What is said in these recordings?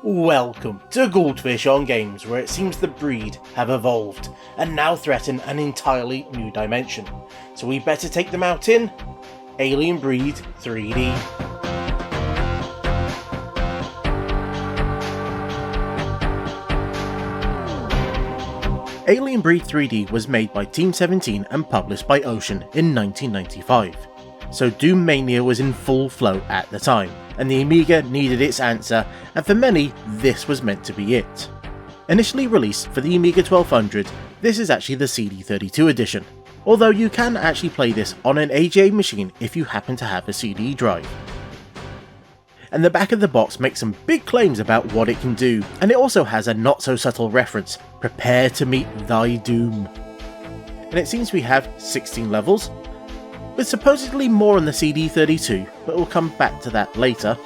Welcome to Goldfish on Games, where it seems the breed have evolved and now threaten an entirely new dimension. So we better take them out in Alien Breed 3D. Alien Breed 3D was made by Team 17 and published by Ocean in 1995. So Doom Mania was in full flow at the time, and the Amiga needed its answer, and for many, this was meant to be it. Initially released for the Amiga 1200, this is actually the CD32 edition, although you can actually play this on an AGA machine if you happen to have a CD drive. And the back of the box makes some big claims about what it can do, and it also has a not so subtle reference: prepare to meet thy doom. And it seems we have 16 levels, with supposedly more on the CD32, but we'll come back to that later.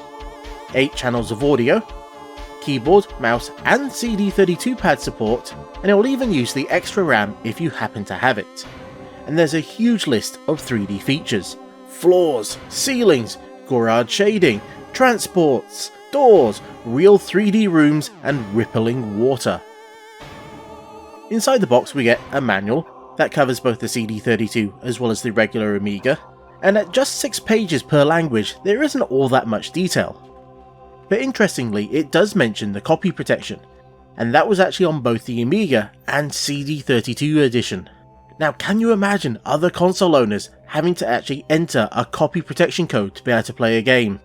8 channels of audio, keyboard, mouse and CD32 pad support, and it will even use the extra RAM if you happen to have it. And there's a huge list of 3D features: floors, ceilings, garage shading, transports, doors, real 3D rooms and rippling water. Inside the box we get a manual that covers both the CD32 as well as the regular Amiga, and at just 6 pages per language there isn't all that much detail. But interestingly, it does mention the copy protection, and that was actually on both the Amiga and CD32 edition. Now can you imagine other console owners having to actually enter a copy protection code to be able to play a game?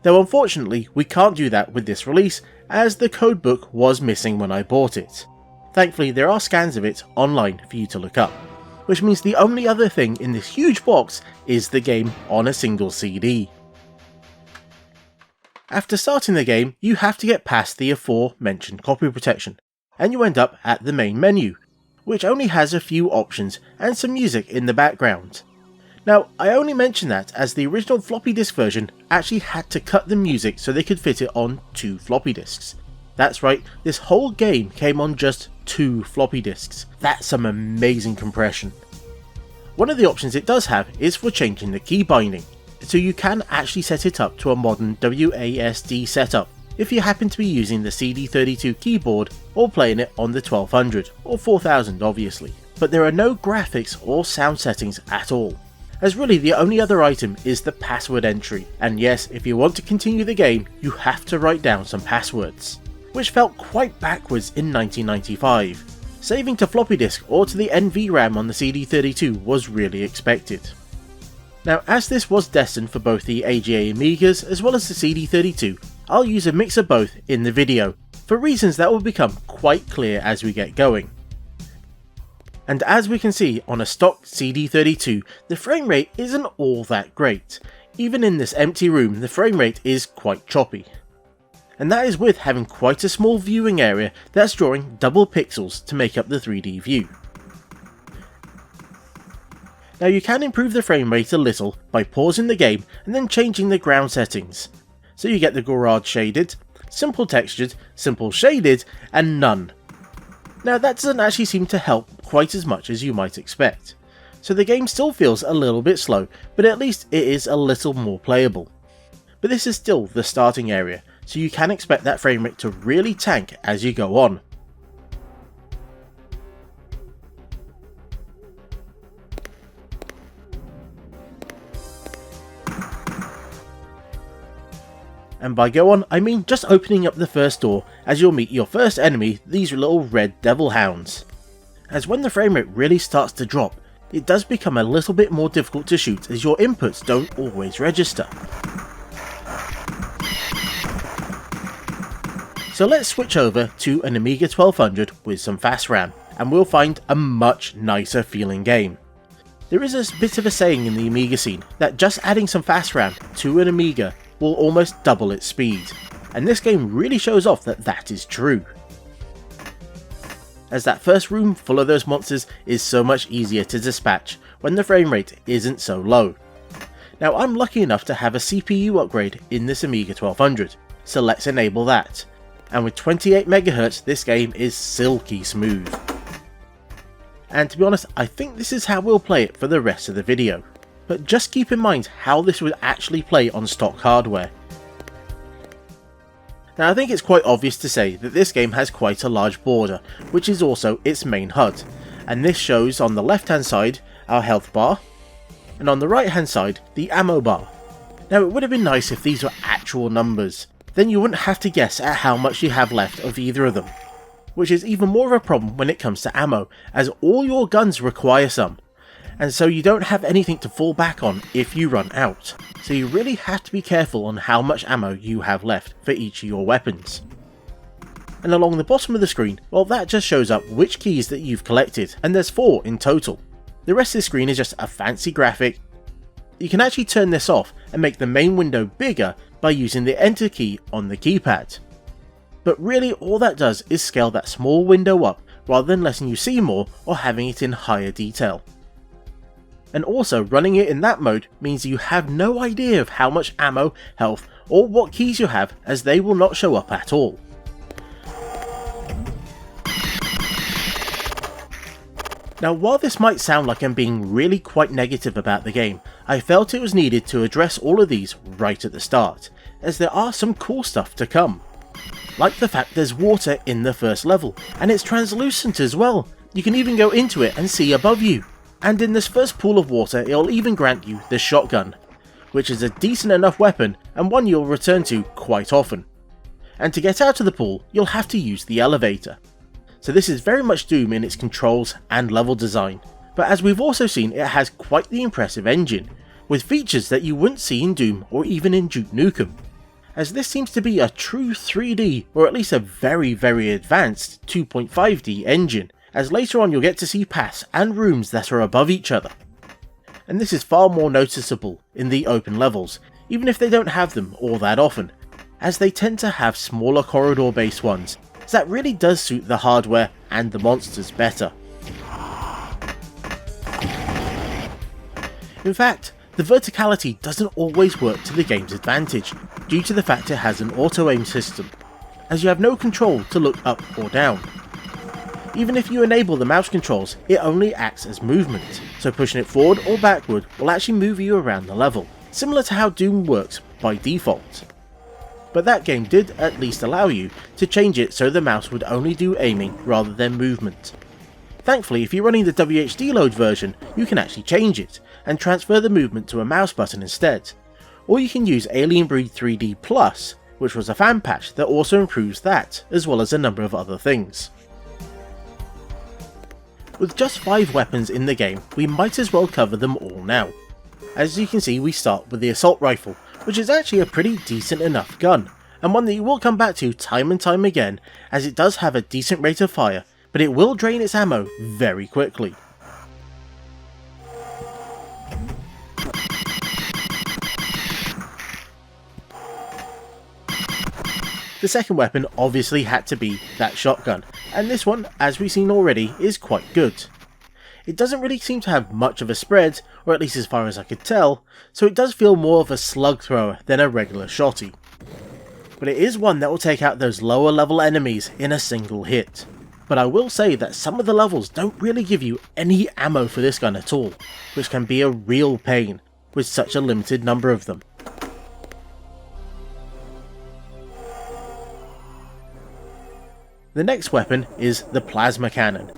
Though unfortunately we can't do that with this release, as the codebook was missing when I bought it. Thankfully there are scans of it online for you to look up, which means the only other thing in this huge box is the game on a single CD. After starting the game, you have to get past the aforementioned copy protection, and you end up at the main menu, which only has a few options and some music in the background. Now, I only mention that as the original floppy disk version actually had to cut the music so they could fit it on 2 floppy disks. That's right, this whole game came on just 2 floppy disks. That's some amazing compression. One of the options it does have is for changing the key binding, so you can actually set it up to a modern WASD setup if you happen to be using the CD32 keyboard or playing it on the 1200 or 4000 obviously. But there are no graphics or sound settings at all, as really the only other item is the password entry, and yes, if you want to continue the game you have to write down some passwords, which felt quite backwards in 1995. Saving to floppy disk or to the NVRAM on the CD32 was really expected. Now, as this was destined for both the AGA Amigas as well as the CD32, I'll use a mix of both in the video, for reasons that will become quite clear as we get going. And as we can see on a stock CD32, the frame rate isn't all that great. Even in this empty room, the frame rate is quite choppy. And that is with having quite a small viewing area that's drawing double pixels to make up the 3D view. Now you can improve the frame rate a little by pausing the game and then changing the ground settings. So you get the garage shaded, simple textured, simple shaded, and none. Now that doesn't actually seem to help quite as much as you might expect. So the game still feels a little bit slow, but at least it is a little more playable. But this is still the starting area, so you can expect that frame rate to really tank as you go on. And by go on, I mean just opening up the first door as you'll meet your first enemy, these little red devil hounds. As when the frame rate really starts to drop, it does become a little bit more difficult to shoot as your inputs don't always register. So let's switch over to an Amiga 1200 with some fast RAM, and we'll find a much nicer feeling game. There is a bit of a saying in the Amiga scene that just adding some fast RAM to an Amiga will almost double its speed, and this game really shows off that that is true. As that first room full of those monsters is so much easier to dispatch when the frame rate isn't so low. Now I'm lucky enough to have a CPU upgrade in this Amiga 1200, so let's enable that. And with 28MHz this game is silky smooth. And to be honest, I think this is how we'll play it for the rest of the video. But just keep in mind how this would actually play on stock hardware. Now I think it's quite obvious to say that this game has quite a large border, which is also its main HUD, and this shows on the left hand side our health bar, and on the right hand side the ammo bar. Now it would have been nice if these were actual numbers, then you wouldn't have to guess at how much you have left of either of them, which is even more of a problem when it comes to ammo, as all your guns require some, and so you don't have anything to fall back on if you run out, so you really have to be careful on how much ammo you have left for each of your weapons. And along the bottom of the screen, well, that just shows up which keys that you've collected, and there's 4 in total. The rest of the screen is just a fancy graphic. You can actually turn this off and make the main window bigger by using the enter key on the keypad. But really all that does is scale that small window up rather than letting you see more or having it in higher detail. And also running it in that mode means you have no idea of how much ammo, health or what keys you have, as they will not show up at all. Now while this might sound like I'm being really quite negative about the game, I felt it was needed to address all of these right at the start, as there are some cool stuff to come. Like the fact there's water in the first level, and it's translucent as well. You can even go into it and see above you. And in this first pool of water it'll even grant you the shotgun, which is a decent enough weapon and one you'll return to quite often. And to get out of the pool you'll have to use the elevator. So this is very much Doom in its controls and level design, but as we've also seen, it has quite the impressive engine, with features that you wouldn't see in Doom or even in Duke Nukem, as this seems to be a true 3D, or at least a very advanced 2.5D engine, as later on you'll get to see paths and rooms that are above each other. And this is far more noticeable in the open levels, even if they don't have them all that often, as they tend to have smaller corridor based ones, so that really does suit the hardware and the monsters better. In fact, the verticality doesn't always work to the game's advantage, due to the fact it has an auto-aim system, as you have no control to look up or down. Even if you enable the mouse controls, it only acts as movement, so pushing it forward or backward will actually move you around the level, similar to how Doom works by default. But that game did at least allow you to change it so the mouse would only do aiming rather than movement. Thankfully, if you're running the WHD load version, you can actually change it, and transfer the movement to a mouse button instead. Or you can use Alien Breed 3D Plus, which was a fan patch that also improves that, as well as a number of other things. With just 5 weapons in the game, we might as well cover them all now. As you can see, we start with the assault rifle, which is actually a pretty decent enough gun, and one that you will come back to time and time again, as it does have a decent rate of fire, but it will drain its ammo very quickly. The second weapon obviously had to be that shotgun, and this one, as we've seen already, is quite good. It doesn't really seem to have much of a spread, or at least as far as I could tell, so it does feel more of a slug thrower than a regular shotty. But it is one that will take out those lower level enemies in a single hit. But I will say that some of the levels don't really give you any ammo for this gun at all, which can be a real pain with such a limited number of them. The next weapon is the plasma cannon,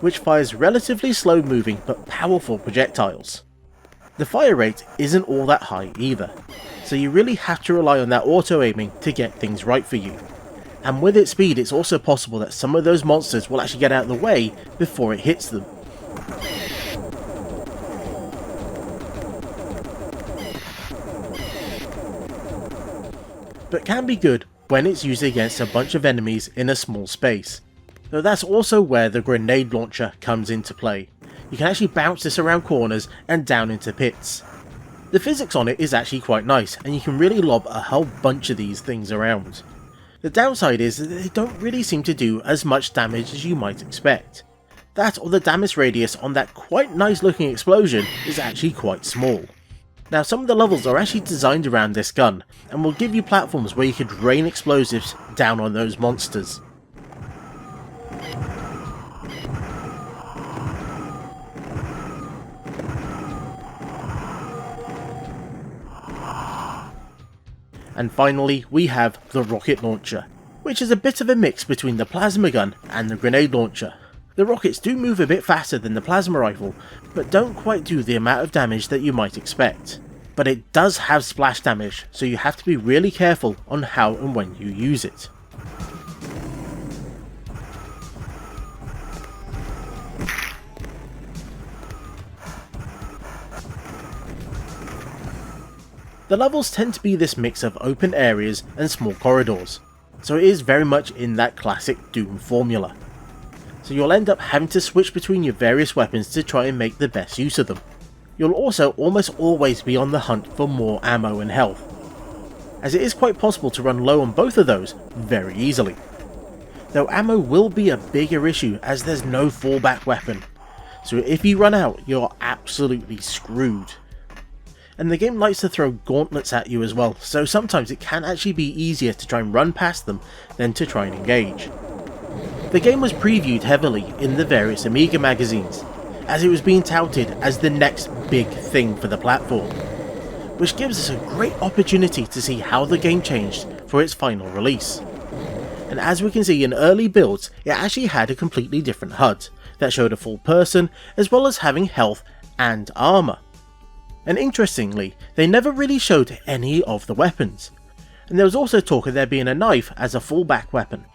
which fires relatively slow moving but powerful projectiles. The fire rate isn't all that high either, so you really have to rely on that auto aiming to get things right for you. And with its speed, it's also possible that some of those monsters will actually get out of the way before it hits them. But can be good when it's used against a bunch of enemies in a small space. Though that's also where the grenade launcher comes into play. You can actually bounce this around corners and down into pits. The physics on it is actually quite nice, and you can really lob a whole bunch of these things around. The downside is that they don't really seem to do as much damage as you might expect. That, or the damage radius on that quite nice looking explosion, is actually quite small. Now, some of the levels are actually designed around this gun, and will give you platforms where you could rain explosives down on those monsters. And finally we have the rocket launcher, which is a bit of a mix between the plasma gun and the grenade launcher. The rockets do move a bit faster than the plasma rifle, but don't quite do the amount of damage that you might expect. But it does have splash damage, so you have to be really careful on how and when you use it. The levels tend to be this mix of open areas and small corridors, so it is very much in that classic Doom formula. So you'll end up having to switch between your various weapons to try and make the best use of them. You'll also almost always be on the hunt for more ammo and health, as it is quite possible to run low on both of those very easily. Though ammo will be a bigger issue as there's no fallback weapon, so if you run out you're absolutely screwed. And the game likes to throw gauntlets at you as well, so sometimes it can actually be easier to try and run past them than to try and engage. The game was previewed heavily in the various Amiga magazines, as it was being touted as the next big thing for the platform, which gives us a great opportunity to see how the game changed for its final release. And as we can see in early builds, it actually had a completely different HUD that showed a full person as well as having health and armour. And interestingly, they never really showed any of the weapons, and there was also talk of there being a knife as a fallback weapon.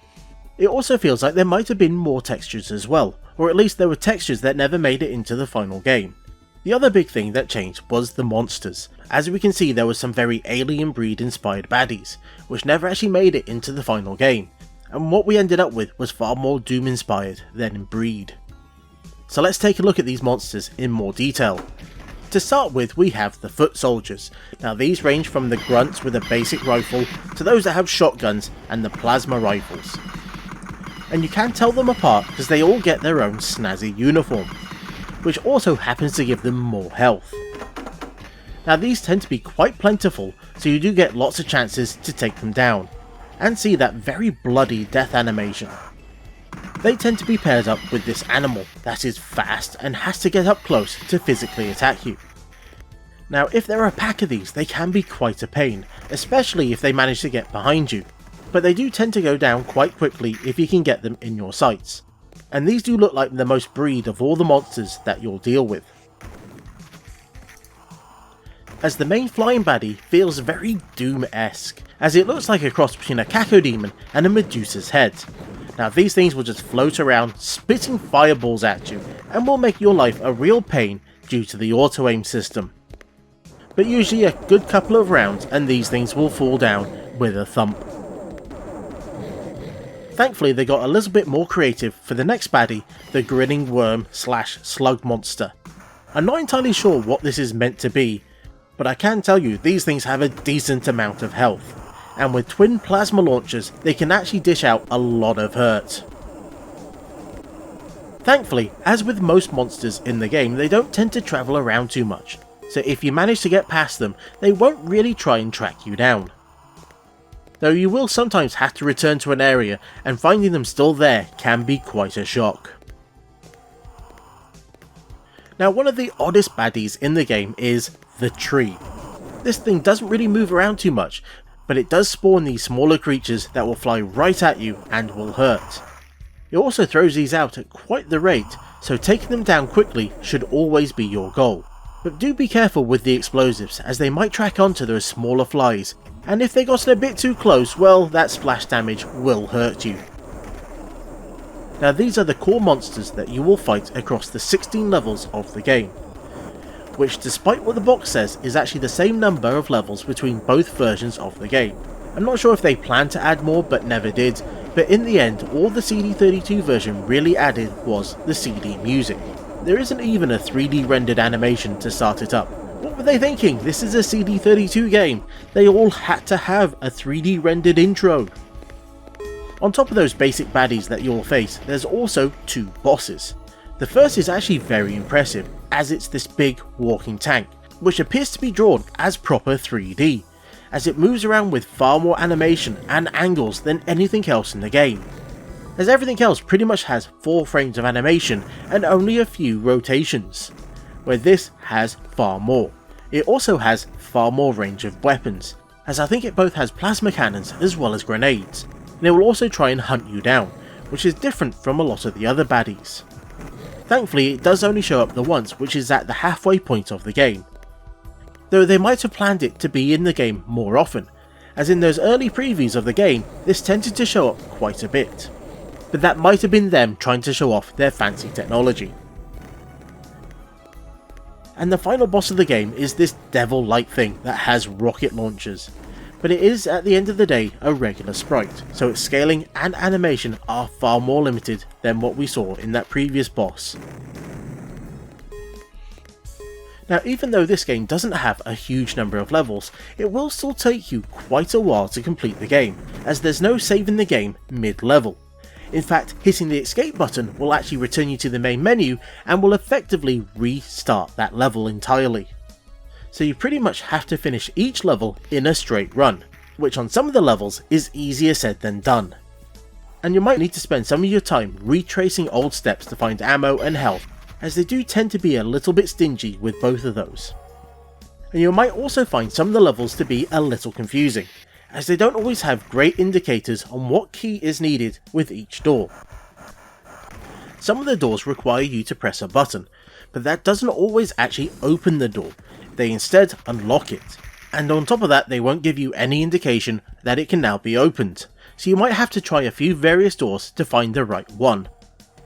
It also feels like there might have been more textures as well, or at least there were textures that never made it into the final game. The other big thing that changed was the monsters. As we can see, there was some very Alien Breed inspired baddies, which never actually made it into the final game, and what we ended up with was far more Doom inspired than in Breed. So let's take a look at these monsters in more detail. To start with, we have the foot soldiers. Now these range from the grunts with a basic rifle to those that have shotguns and the plasma rifles. And you can tell them apart because they all get their own snazzy uniform, which also happens to give them more health. Now these tend to be quite plentiful, so you do get lots of chances to take them down, and see that very bloody death animation. They tend to be paired up with this animal that is fast and has to get up close to physically attack you. Now if there are a pack of these, they can be quite a pain, especially if they manage to get behind you, but they do tend to go down quite quickly if you can get them in your sights. And these do look like the most Breed of all the monsters that you'll deal with, as the main flying baddie feels very Doom-esque, as it looks like a cross between a Cacodemon and a Medusa's head. Now these things will just float around spitting fireballs at you and will make your life a real pain due to the auto-aim system. But usually a good couple of rounds and these things will fall down with a thump. Thankfully they got a little bit more creative for the next baddie, the grinning worm / slug monster. I'm not entirely sure what this is meant to be, but I can tell you these things have a decent amount of health, and with twin plasma launchers they can actually dish out a lot of hurt. Thankfully, as with most monsters in the game, they don't tend to travel around too much, so if you manage to get past them, they won't really try and track you down. Though you will sometimes have to return to an area, and finding them still there can be quite a shock. Now one of the oddest baddies in the game is the tree. This thing doesn't really move around too much, but it does spawn these smaller creatures that will fly right at you and will hurt. It also throws these out at quite the rate, so taking them down quickly should always be your goal. But do be careful with the explosives, as they might track onto those smaller flies, and if they got a bit too close, well, that splash damage will hurt you. Now these are the core monsters that you will fight across the 16 levels of the game, which despite what the box says is actually the same number of levels between both versions of the game. I'm not sure if they planned to add more but never did, but in the end all the CD32 version really added was the CD music. There isn't even a 3D rendered animation to start it up. What were they thinking? This is a CD32 game. They all had to have a 3D rendered intro. On top of those basic baddies that you'll face, there's also two bosses. The first is actually very impressive, as it's this big walking tank, which appears to be drawn as proper 3D, as it moves around with far more animation and angles than anything else in the game, as everything else pretty much has 4 frames of animation and only a few rotations, where this has far more. It also has far more range of weapons, as I think it both has plasma cannons as well as grenades, and it will also try and hunt you down, which is different from a lot of the other baddies. Thankfully it does only show up the once, which is at the halfway point of the game, though they might have planned it to be in the game more often, as in those early previews of the game this tended to show up quite a bit, but that might have been them trying to show off their fancy technology. And the final boss of the game is this devil-like thing that has rocket launchers, but it is at the end of the day a regular sprite, so its scaling and animation are far more limited than what we saw in that previous boss. Now even though this game doesn't have a huge number of levels, it will still take you quite a while to complete the game, as there's no saving the game mid-level. In fact, hitting the escape button will actually return you to the main menu and will effectively restart that level entirely. So you pretty much have to finish each level in a straight run, which on some of the levels is easier said than done. And you might need to spend some of your time retracing old steps to find ammo and health, as they do tend to be a little bit stingy with both of those. And you might also find some of the levels to be a little confusing, as they don't always have great indicators on what key is needed with each door. Some of the doors require you to press a button, but that doesn't always actually open the door, they instead unlock it, and on top of that they won't give you any indication that it can now be opened, so you might have to try a few various doors to find the right one.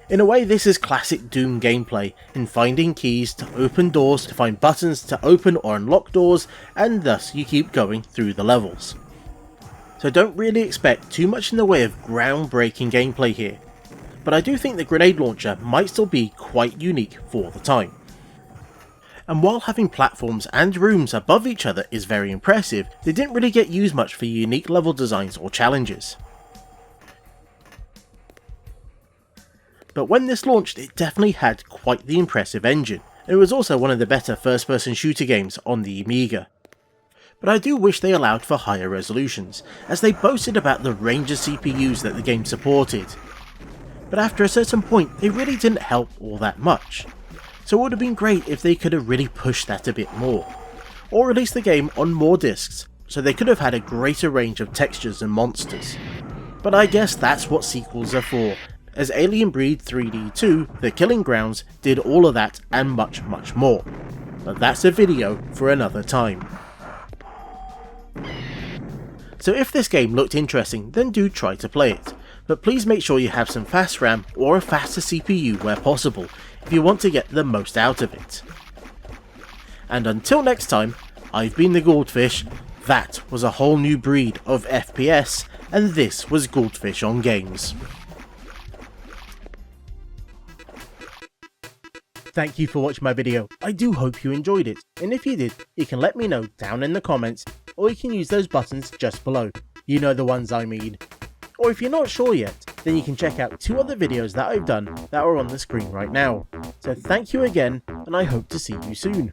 In a way this is classic Doom gameplay, in finding keys to open doors, to find buttons to open or unlock doors, and thus you keep going through the levels. So don't really expect too much in the way of groundbreaking gameplay here, but I do think the grenade launcher might still be quite unique for the time. And while having platforms and rooms above each other is very impressive, they didn't really get used much for unique level designs or challenges. But when this launched it definitely had quite the impressive engine, and it was also one of the better first person shooter games on the Amiga. But I do wish they allowed for higher resolutions, as they boasted about the range of CPUs that the game supported. But after a certain point they really didn't help all that much, so it would have been great if they could have really pushed that a bit more, or released the game on more discs so they could have had a greater range of textures and monsters. But I guess that's what sequels are for, as Alien Breed 3D 2 The Killing Grounds did all of that and much more, but that's a video for another time. So if this game looked interesting then do try to play it, but please make sure you have some fast RAM or a faster CPU where possible if you want to get the most out of it. And until next time, I've been the Goldfish, that was a whole new breed of FPS, and this was Goldfish on Games. Thank you for watching my video, I do hope you enjoyed it, and if you did, you can let me know down in the comments, or you can use those buttons just below, you know the ones I mean. Or if you're not sure yet, then you can check out 2 other videos that I've done that are on the screen right now. So thank you again, and I hope to see you soon.